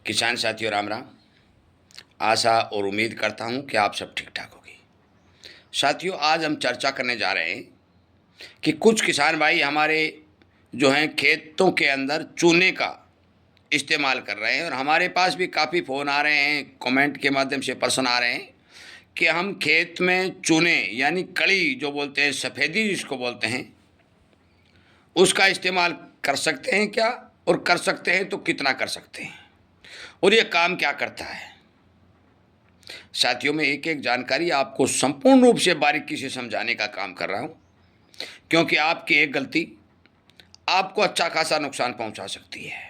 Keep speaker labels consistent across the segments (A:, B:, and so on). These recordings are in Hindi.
A: किसान साथियों राम राम। आशा और उम्मीद करता हूँ कि आप सब ठीक ठाक होगी। साथियों, आज हम चर्चा करने जा रहे हैं कि कुछ किसान भाई हमारे जो हैं खेतों के अंदर चूने का इस्तेमाल कर रहे हैं, और हमारे पास भी काफ़ी फ़ोन आ रहे हैं, कमेंट के माध्यम से प्रश्न आ रहे हैं कि हम खेत में चूने यानी कड़ी जो बोलते हैं, सफ़ेदी जिसको बोलते हैं, उसका इस्तेमाल कर सकते हैं क्या, और कर सकते हैं तो कितना कर सकते हैं, और ये काम क्या करता है। साथियों, मैं एक एक जानकारी आपको संपूर्ण रूप से बारीकी से समझाने का काम कर रहा हूँ, क्योंकि आपकी एक गलती आपको अच्छा खासा नुकसान पहुंचा सकती है।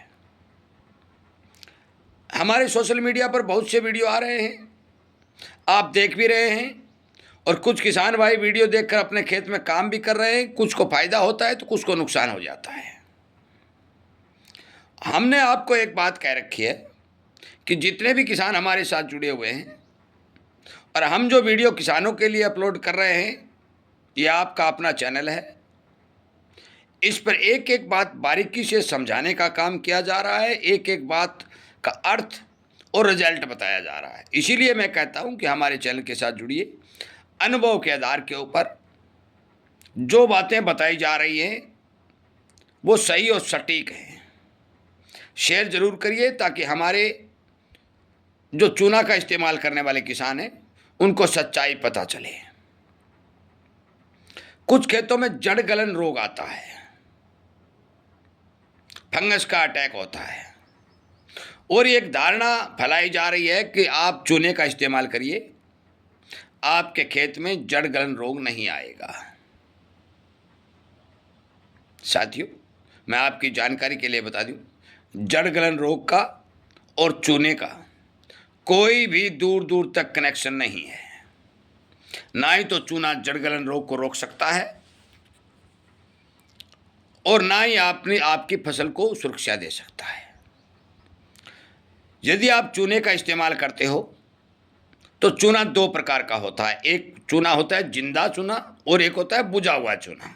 A: हमारे सोशल मीडिया पर बहुत से वीडियो आ रहे हैं, आप देख भी रहे हैं, और कुछ किसान भाई वीडियो देखकर अपने खेत में काम भी कर रहे हैं। कुछ को फायदा होता है तो कुछ को नुकसान हो जाता है। हमने आपको एक बात कह रखी है कि जितने भी किसान हमारे साथ जुड़े हुए हैं, और हम जो वीडियो किसानों के लिए अपलोड कर रहे हैं, ये आपका अपना चैनल है। इस पर एक एक बात बारीकी से समझाने का काम किया जा रहा है, एक एक बात का अर्थ और रिजल्ट बताया जा रहा है। इसीलिए मैं कहता हूं कि हमारे चैनल के साथ जुड़िए। अनुभव के आधार के ऊपर जो बातें बताई जा रही हैं वो सही और सटीक हैं। शेयर जरूर करिए ताकि हमारे जो चूना का इस्तेमाल करने वाले किसान हैं उनको सच्चाई पता चले। कुछ खेतों में जड़ गलन रोग आता है, फंगस का अटैक होता है, और एक धारणा फैलाई जा रही है कि आप चूने का इस्तेमाल करिए, आपके खेत में जड़ गलन रोग नहीं आएगा। साथियों, मैं आपकी जानकारी के लिए बता दूं, जड़ गलन रोग का और चूने का कोई भी दूर दूर तक कनेक्शन नहीं है। ना ही तो चूना जड़ गलन रोग को रोक सकता है, और ना ही आपकी फसल को सुरक्षा दे सकता है। यदि आप चूने का इस्तेमाल करते हो तो चूना दो प्रकार का होता है। एक चूना होता है जिंदा चूना, और एक होता है बुझा हुआ चूना।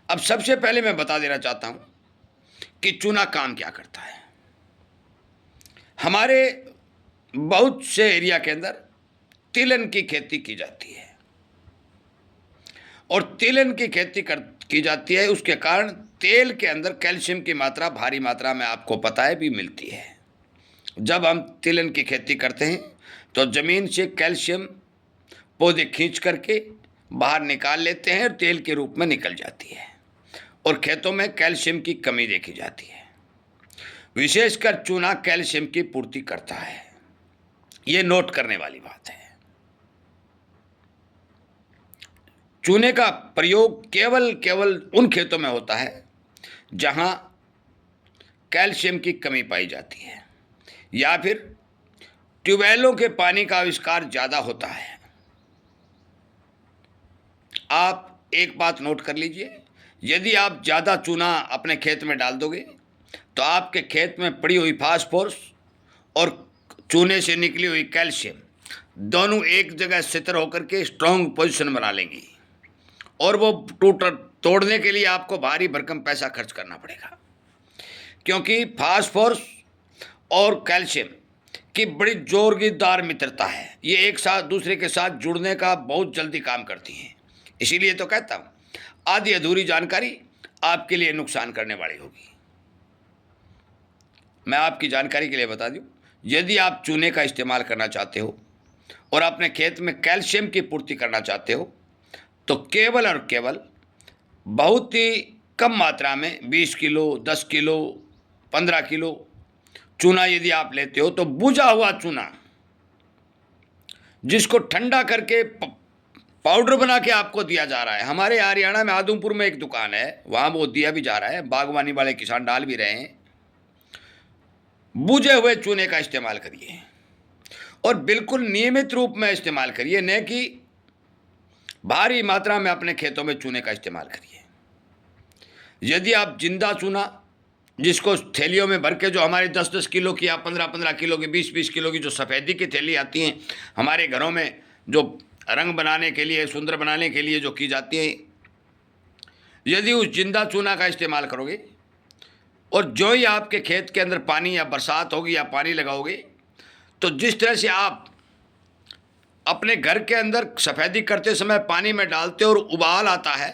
A: अब सबसे पहले मैं बता देना चाहता हूं कि चूना काम क्या करता है। हमारे बहुत से एरिया के अंदर तिलहन की खेती की जाती है, और तिलहन की खेती की जाती है, उसके कारण तेल के अंदर कैल्शियम की मात्रा भारी मात्रा में आपको पता है भी मिलती है। जब हम तिलहन की खेती करते हैं तो ज़मीन से कैल्शियम पौधे खींच करके बाहर निकाल लेते हैं, और तेल के रूप में निकल जाती है, और खेतों में कैल्शियम की कमी देखी जाती है। विशेषकर चूना कैल्शियम की पूर्ति करता है, ये नोट करने वाली बात है। चूने का प्रयोग केवल उन खेतों में होता है जहां कैल्शियम की कमी पाई जाती है, या फिर ट्यूबवेलों के पानी का आविष्कार ज़्यादा होता है। आप एक बात नोट कर लीजिए, यदि आप ज़्यादा चूना अपने खेत में डाल दोगे तो आपके खेत में पड़ी हुई फास्फोरस और चूने से निकली हुई कैल्शियम दोनों एक जगह स्थिर होकर के स्ट्रॉन्ग पोजीशन बना लेंगी, और वो तोड़ने के लिए आपको भारी भरकम पैसा खर्च करना पड़ेगा, क्योंकि फास्फोरस और कैल्शियम की बड़ी जोरदार मित्रता है। ये एक साथ दूसरे के साथ जुड़ने का बहुत जल्दी काम करती हैं। इसीलिए तो कहता हूँ, आधी अधूरी जानकारी आपके लिए नुकसान करने वाली होगी। मैं आपकी जानकारी के लिए बता दूं, यदि आप चूने का इस्तेमाल करना चाहते हो और अपने खेत में कैल्शियम की पूर्ति करना चाहते हो, तो केवल और केवल बहुत ही कम मात्रा में 20 किलो, 10 किलो, 15 किलो चूना यदि आप लेते हो, तो बुझा हुआ चूना जिसको ठंडा करके पाउडर बना के आपको दिया जा रहा है। हमारे हरियाणा में आदमपुर में एक दुकान है, वहाँ वो दिया भी जा रहा है, बागवानी वाले किसान डाल भी रहे हैं। बुझे हुए चूने का इस्तेमाल करिए, और बिल्कुल नियमित रूप में इस्तेमाल करिए, न कि भारी मात्रा में अपने खेतों में चूने का इस्तेमाल करिए। यदि आप जिंदा चूना जिसको थैलियों में भर के, जो हमारे 10-10 किलो की या 15-15 किलो की, 20-20 किलो की जो सफ़ेदी की थैली आती हैं हमारे घरों में, जो रंग बनाने के लिए, सुंदर बनाने के लिए जो की जाती है, यदि उस जिंदा चूना का इस्तेमाल करोगे और जो ही आपके खेत के अंदर पानी या बरसात होगी या पानी लगाओगे, तो जिस तरह से आप अपने घर के अंदर सफ़ेदी करते समय पानी में डालते और उबाल आता है,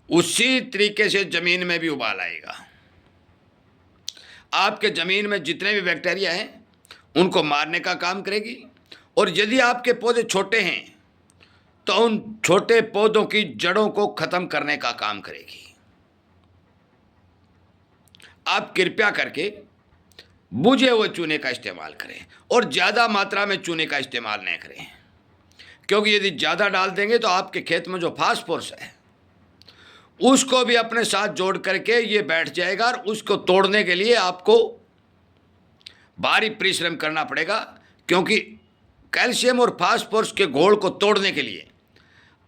A: उसी तरीके से ज़मीन में भी उबाल आएगा। आपके ज़मीन में जितने भी बैक्टीरिया हैं उनको मारने का काम करेगी। और यदि आपके पौधे छोटे हैं तो उन छोटे पौधों की जड़ों को ख़त्म करने का काम करेगी। आप कृपया करके बुझे हुए चूने का इस्तेमाल करें और ज़्यादा मात्रा में चूने का इस्तेमाल नहीं करें, क्योंकि यदि ज़्यादा डाल देंगे तो आपके खेत में जो फास्फोरस है उसको भी अपने साथ जोड़ करके ये बैठ जाएगा और उसको तोड़ने के लिए आपको भारी परिश्रम करना पड़ेगा। क्योंकि कैल्शियम और फास्फोरस के घोल को तोड़ने के लिए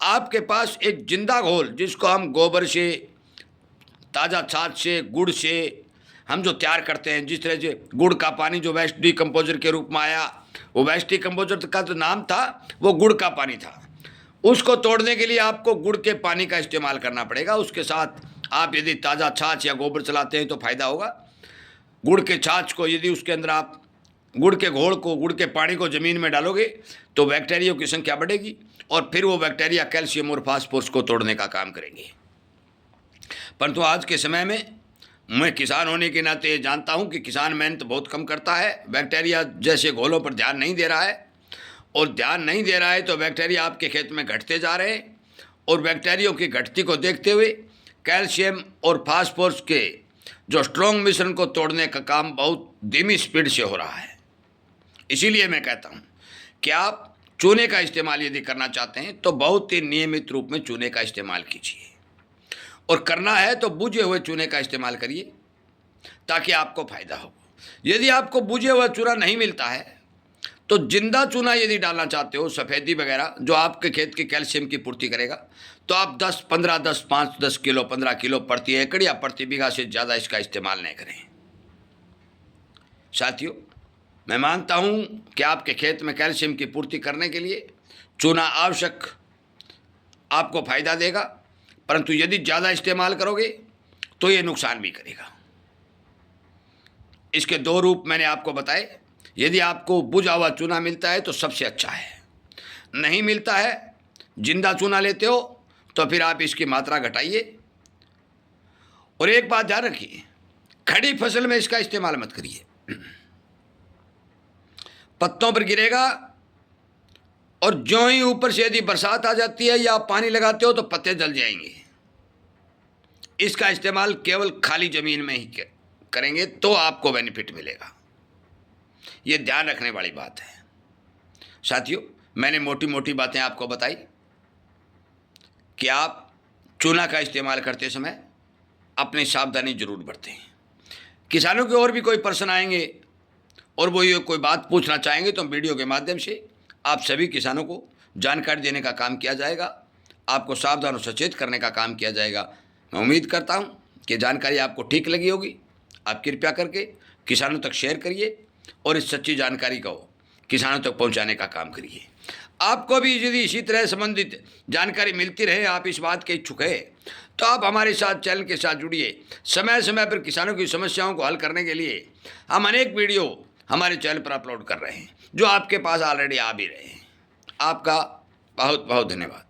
A: आपके पास एक जिंदा घोल, जिसको हम गोबर से, ताज़ा छाछ से, गुड़ से हम जो तैयार करते हैं, जिस तरह से गुड़ का पानी जो वेस्ट डिकम्पोजर के रूप में आया, वो वेस्ट डिकम्पोजर का जो नाम था वो गुड़ का पानी था। उसको तोड़ने के लिए आपको गुड़ के पानी का इस्तेमाल करना पड़ेगा। उसके साथ आप यदि ताज़ा छाछ या गोबर चलाते हैं तो फ़ायदा होगा। गुड़ के छाछ को यदि उसके अंदर आप गुड़ के घोल को, गुड़ के पानी को ज़मीन में डालोगे तो बैक्टीरिया की संख्या बढ़ेगी और फिर वो बैक्टीरिया कैल्शियम और फास्फोरस को तोड़ने का काम करेंगे। परंतु आज के समय में मैं किसान होने के नाते जानता हूँ कि किसान मेहनत बहुत कम करता है, बैक्टीरिया जैसे घोलों पर ध्यान नहीं दे रहा है, और ध्यान नहीं दे रहा है तो बैक्टीरिया आपके खेत में घटते जा रहे हैं। और बैक्टीरिया की घटती को देखते हुए कैल्शियम और फास्फोरस के जो स्ट्रॉन्ग मिश्रण को तोड़ने का काम बहुत धीमी स्पीड से हो रहा है। इसीलिए मैं कहता हूँ कि आप चूने का इस्तेमाल यदि करना चाहते हैं तो बहुत ही नियमित रूप में चूने का इस्तेमाल कीजिए, और करना है तो बुझे हुए चूने का इस्तेमाल करिए ताकि आपको फ़ायदा हो। यदि आपको बुझे हुआ चूना नहीं मिलता है तो जिंदा चूना यदि डालना चाहते हो, सफ़ेदी वगैरह, जो आपके खेत की कैल्शियम की पूर्ति करेगा, तो आप 10 किलो 15 किलो प्रति एकड़ या प्रति बीघा से ज़्यादा इसका इस्तेमाल नहीं करें। साथियों, मैं मानता हूँ कि आपके खेत में कैल्शियम की पूर्ति करने के लिए चूना आवश्यक आपको फ़ायदा देगा, परंतु यदि ज़्यादा इस्तेमाल करोगे तो ये नुकसान भी करेगा। इसके दो रूप मैंने आपको बताए। यदि आपको बुझा हुआ चूना मिलता है तो सबसे अच्छा है, नहीं मिलता है, जिंदा चूना लेते हो तो फिर आप इसकी मात्रा घटाइए। और एक बात ध्यान रखिए, खड़ी फसल में इसका इस्तेमाल मत करिए। पत्तों पर गिरेगा और जो ही ऊपर से यदि बरसात आ जाती है या आप पानी लगाते हो तो पत्ते जल जाएंगे। इसका इस्तेमाल केवल खाली ज़मीन में ही करेंगे तो आपको बेनिफिट मिलेगा। ये ध्यान रखने वाली बात है। साथियों, मैंने मोटी मोटी बातें आपको बताई कि आप चूना का इस्तेमाल करते समय अपनी सावधानी जरूर बरतें। किसानों के और भी कोई पर्सन आएंगे और वो ये कोई बात पूछना चाहेंगे तो वीडियो के माध्यम से आप सभी किसानों को जानकारी देने का काम किया जाएगा, आपको सावधान और सचेत करने का काम किया जाएगा। मैं उम्मीद करता हूँ कि जानकारी आपको ठीक लगी होगी। आप कृपया करके किसानों तक शेयर करिए और इस सच्ची जानकारी को किसानों तक पहुंचाने का काम करिए। आपको भी यदि इसी तरह संबंधित जानकारी मिलती रहे, आप इस बात के इच्छुक है, तो आप हमारे साथ चैनल के साथ जुड़िए। समय समय पर किसानों की समस्याओं को हल करने के लिए हम अनेक वीडियो हमारे चैनल पर अपलोड कर रहे हैं, जो आपके पास ऑलरेडी आ भी रहे हैं। आपका बहुत बहुत धन्यवाद।